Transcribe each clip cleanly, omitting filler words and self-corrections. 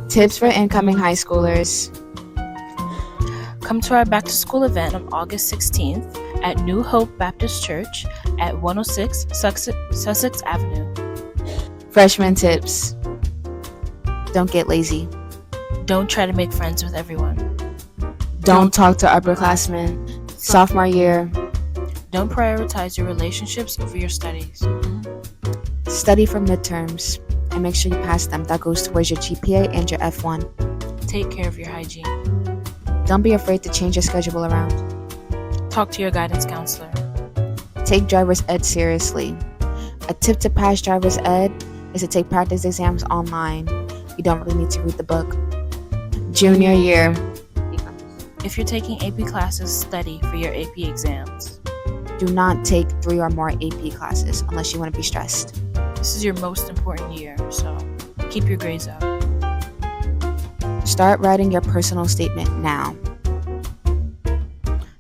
Tips for incoming high schoolers. Come to our back to school event on August 16th at New Hope Baptist Church at 106 Sussex Avenue. Freshman tips. Don't get lazy. Don't try to make friends with everyone. Don't talk to upperclassmen. Sophomore year. Don't prioritize your relationships over your studies. Study for midterms and make sure you pass them. That goes towards your GPA and your F1. Take care of your hygiene. Don't be afraid to change your schedule around. Talk to your guidance counselor. Take driver's ed seriously. A tip to pass driver's ed is to take practice exams online. You don't really need to read the book. Junior year. If you're taking AP classes, study for your AP exams. Do not take 3 or more AP classes unless you want to be stressed. This is your most important year, so keep your grades up. Start writing your personal statement now.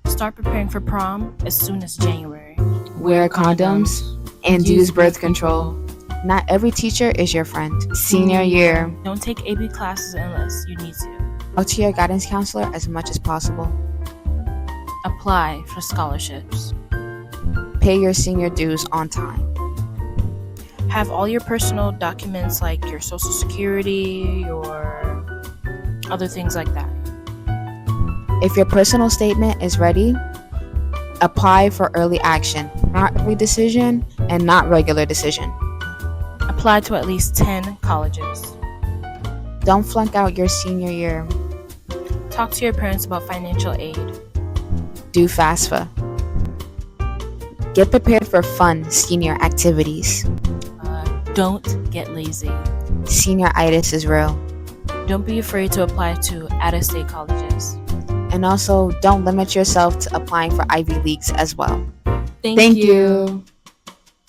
Start preparing for prom as soon as January. Wear condoms and use birth control. Not every teacher is your friend. Senior year. Don't take AP classes unless you need to. Talk to your guidance counselor as much as possible. Apply for scholarships. Pay your senior dues on time. Have all your personal documents like your social security or other things like that. If your personal statement is ready, apply for early action, not early decision and not regular decision. Apply to at least 10 colleges. Don't flunk out your senior year. Talk to your parents about financial aid. Do FAFSA. Get prepared for fun senior activities. Don't get lazy. Senioritis is real. Don't be afraid to apply to out-of-state colleges. And also, don't limit yourself to applying for Ivy Leagues as well. Thank you.